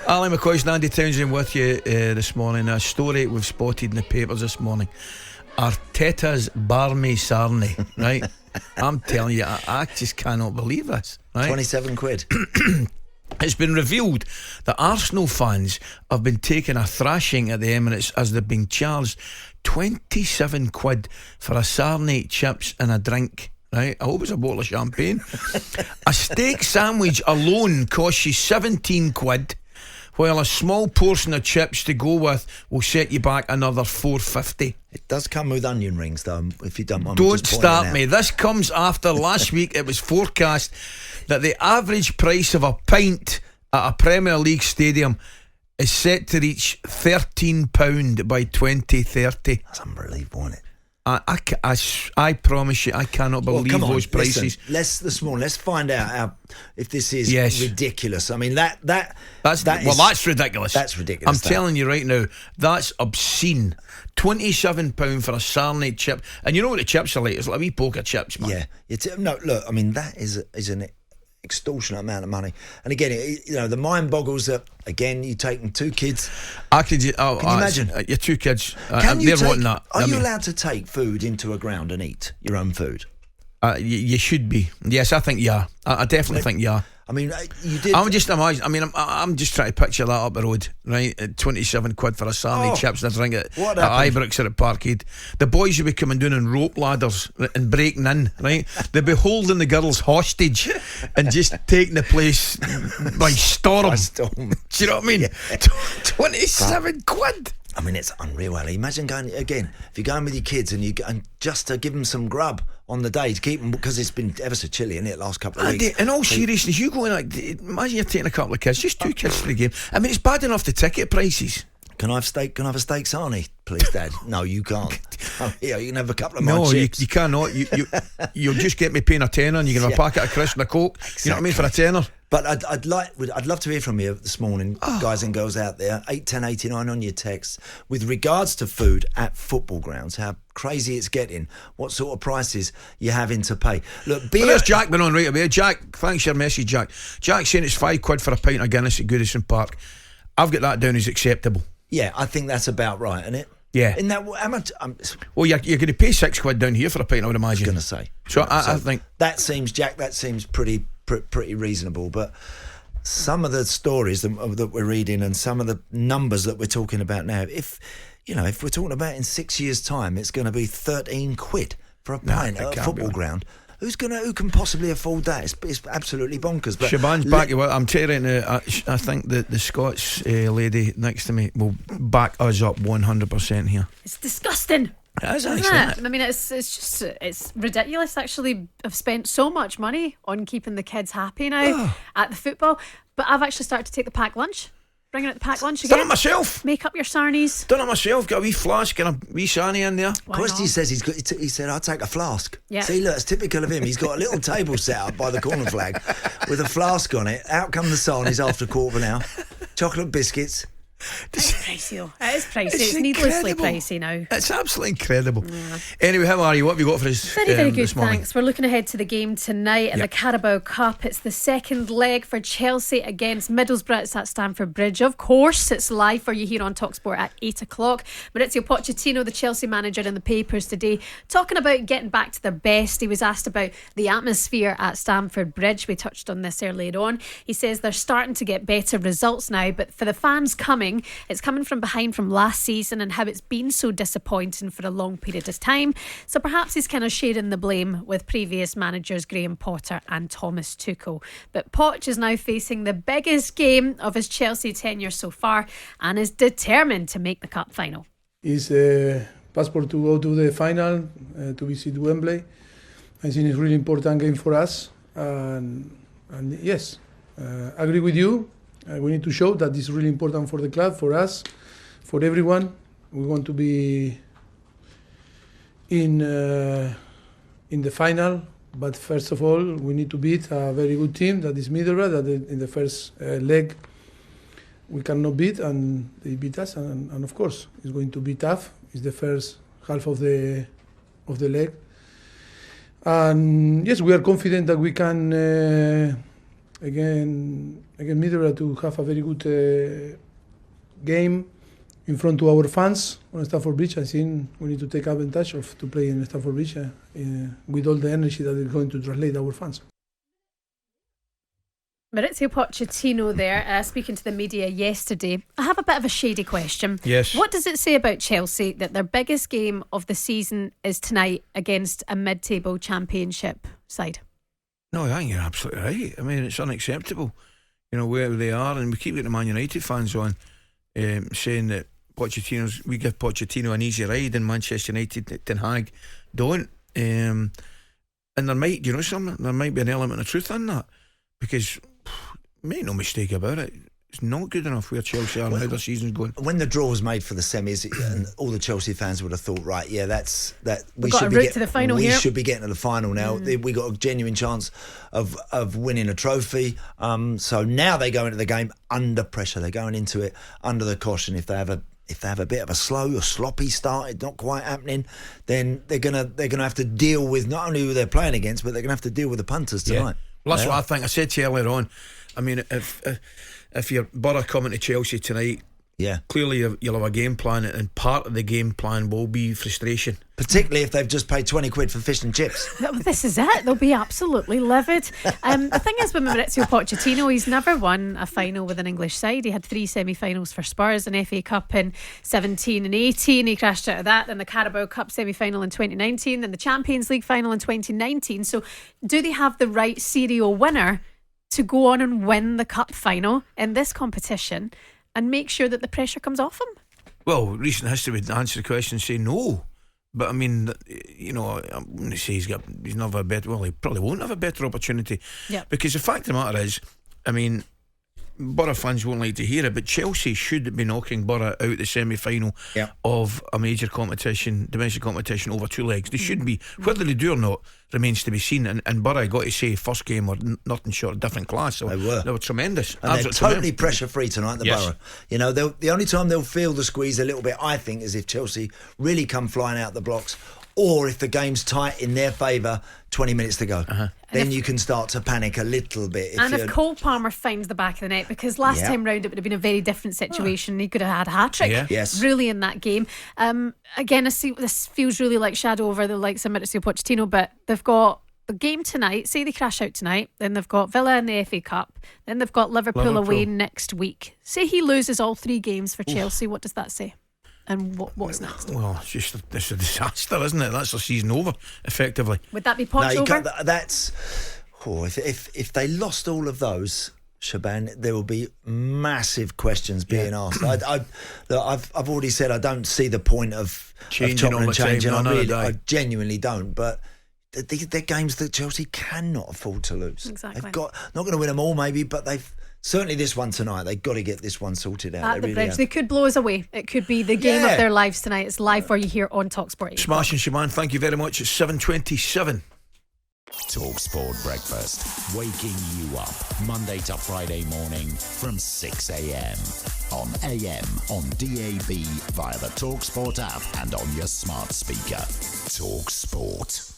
Ali McCoist and Andy Townsend with you this morning. A story we've spotted in the papers this morning. Arteta's barmy sarnie, right? I'm telling you, I just cannot believe this, right? 27 quid. It's been revealed that Arsenal fans have been taking a thrashing at the Emirates as they've been charged 27 quid for a sarnie, chips and a drink. Right? I hope it's a bottle of champagne. A steak sandwich alone costs you 17 quid, while a small portion of chips to go with will set you back another £4.50. It does come with onion rings, though, if you don't mind. Don't start me. This comes after last week it was forecast that the average price of a pint at a Premier League stadium is set to reach £13 by 2030. That's unbelievable, isn't it? I promise you, I cannot believe those prices. Listen, let's find out if this is ridiculous. I mean, that's ridiculous. That's ridiculous. I'm telling you right now, that's obscene. £27 for a sarnie chip, and you know what the chips are like? It's like a wee poker chips, man. Yeah. No, look, I mean, that is an extortionate amount of money. And again, the mind boggles that, again, you're taking two kids. Can you imagine? Your two kids. Are you allowed to take food into a ground and eat your own food? You should be. Yes, I think you are. I definitely think you are. I mean, you did. I'm just imagining. I mean, I'm just trying to picture that up the road, right? At 27 quid for a sarnie, chips and a drink at Ibrox or at Parkhead. The boys will be coming down on rope ladders and breaking in, right? They'll be holding the girls hostage and just taking the place by storm. Do you know what I mean? Yeah. 27 quid. I mean, it's unreal, Ali. Imagine going again. If you're going with your kids and just to give them some grub on the day to keep them, because it's been ever so chilly in it last couple of weeks. In all seriousness, you go in imagine you're taking a couple of kids, just two kids for the game. I mean, it's bad enough the ticket prices. Can I have steak? Can I have a steak sarnie, please, Dad? No, you can't. Oh, yeah, you can have a couple of more chips. You cannot. You'll just get me paying a tenner, and you can have a packet of crisps and a Coke. Exactly. You know what I mean, for a tenner. But I'd love to hear from you this morning, guys and girls out there. 81089 on your text with regards to food at football grounds. How crazy it's getting. What sort of prices you're having to pay. Look, there's Jack been on right away. Jack, thanks for your message, Jack. Jack's saying it's £5 for a pint of Guinness at Goodison Park. I've got that down as acceptable. Yeah, I think that's about right, isn't it? Yeah. In that, how much? Well, you're going to pay £6 down here for a pint, I would imagine. I was going to say. So I think that seems, Jack. That seems pretty reasonable. But some of the stories that we're reading and some of the numbers that we're talking about now, if we're talking about in 6 years' time, it's going to be 13 quid for a pint at a football ground. Who can possibly afford that? It's absolutely bonkers. But Shaban's back. I'm telling you, I think the Scots lady next to me will back us up 100% here. It's disgusting. It is, isn't it? I mean, it's ridiculous. Actually, I've spent so much money on keeping the kids happy now at the football, but I've actually started to take the packed lunch. Bringing out the packed lunch again. Done it myself. Make up your sarnies. Done it myself. Got a wee flask and a wee sarnie in there. Christy says he said I'll take a flask. Yeah. See, look, it's typical of him. He's got a little table set up by the corner flag with a flask on it. Out come the sarnies after a quarter of an hour. Chocolate biscuits. It's pricey though. It is pricey. It's needlessly pricey now. It's absolutely incredible. Yeah. Anyway, how are you? What have you got for us? Very good, thanks. We're looking ahead to the game tonight in the Carabao Cup. It's the second leg for Chelsea against Middlesbrough. It's at Stamford Bridge. Of course, it's live for you here on talkSPORT at 8 o'clock. Maurizio Pochettino, the Chelsea manager, in the papers today, talking about getting back to their best. He was asked about the atmosphere at Stamford Bridge. We touched on this earlier on. He says they're starting to get better results now, but for the fans coming, it's coming from behind from last season and how it's been so disappointing for a long period of time. So perhaps he's kind of sharing the blame with previous managers Graham Potter and Thomas Tuchel. But Poch is now facing the biggest game of his Chelsea tenure so far and is determined to make the cup final. It's a passport to go to the final, to visit Wembley. I think it's a really important game for us. And yes, I agree with you. We need to show that this is really important for the club, for us, for everyone. We want to be in the final, but first of all, we need to beat a very good team that is Middlesbrough. That in the first leg we cannot beat, and they beat us. And of course, it's going to be tough. It's the first half of the leg, and yes, we are confident that we can again Middlesbrough to have a very good game in front of our fans on Stamford Bridge. I think we need to take advantage of to play in Stamford Bridge with all the energy that is going to translate our fans. Maurizio Pochettino there, speaking to the media yesterday. I have a bit of a shady question. Yes. What does it say about Chelsea that their biggest game of the season is tonight against a mid-table championship side? No, I think you're absolutely right. I mean, it's unacceptable, where they are, and we keep getting the Man United fans on saying that we give Pochettino an easy ride, and Manchester United, Ten Hag don't. And there might, something, there might be an element of truth in that, because make no mistake about it, it's not good enough where Chelsea are and how their season's going. When the draw was made for the semis, and all the Chelsea fans would have thought, right, yeah, we got a route to the final here. We should be getting to the final now. We got a genuine chance of winning a trophy. So now they go into the game under pressure. They're going into it under the caution. If they have a bit of a slow or sloppy start, it's not quite happening, then they're gonna have to deal with not only who they're playing against, but they're gonna have to deal with the punters tonight. Yeah. Well, that's what I think. I said to you earlier on, I mean, if you're Borough coming to Chelsea tonight, clearly you'll have a game plan, and part of the game plan will be frustration. Particularly if they've just paid 20 quid for fish and chips. This is it. They'll be absolutely livid. The thing is with Maurizio Pochettino, he's never won a final with an English side. He had 3 semi-finals for Spurs, an FA Cup in 17 and 18. He crashed out of that. Then the Carabao Cup semi-final in 2019. Then the Champions League final in 2019. So do they have the right serial winner to go on and win the cup final in this competition and make sure that the pressure comes off him? Well, recent history would answer the question and say no. But I mean, I wouldn't say he's never a better. Well, he probably won't have a better opportunity. Yeah. Because the fact of the matter is, I mean, Borough fans won't like to hear it, but Chelsea should be knocking Borough out the semi-final of a major competition, domestic competition, over 2 legs. They should be. Whether they do or not remains to be seen. And Borough, I got to say, first game were nothing short of different class. So they were tremendous. And they're totally pressure-free tonight, the Borough. The only time they'll feel the squeeze a little bit, I think, is if Chelsea really come flying out the blocks, or if the game's tight in their favour, 20 minutes to go. Then you can start to panic a little bit. If Cole Palmer finds the back of the net, because last time round it would have been a very different situation. He could have had a hat-trick really in that game. Again, I see this feels really like shadow over the likes of Maurizio Pochettino, but they've got the game tonight. Say they crash out tonight, then they've got Villa in the FA Cup, then they've got Liverpool away next week. Say he loses all 3 games for Chelsea, what does that say? And what's next? Well, it's a disaster, isn't it? That's the season over, effectively. Would that be Poch over? If they lost all of those, Shaban, there will be massive questions being asked. I've already said I don't see the point of changing all the changing. time. I genuinely don't. But they're games that Chelsea cannot afford to lose. Exactly. They've not going to win them all, maybe, but they've. Certainly this one tonight, they've got to get this one sorted out. At the bridge, they could blow us away. It could be the game of their lives tonight. It's live for you here on talkSPORT. Smashing, Shaman, thank you very much. It's 7:27. talkSPORT Breakfast, waking you up Monday to Friday morning from 6 a.m. on AM, on DAB, via the talkSPORT app and on your smart speaker. talkSPORT.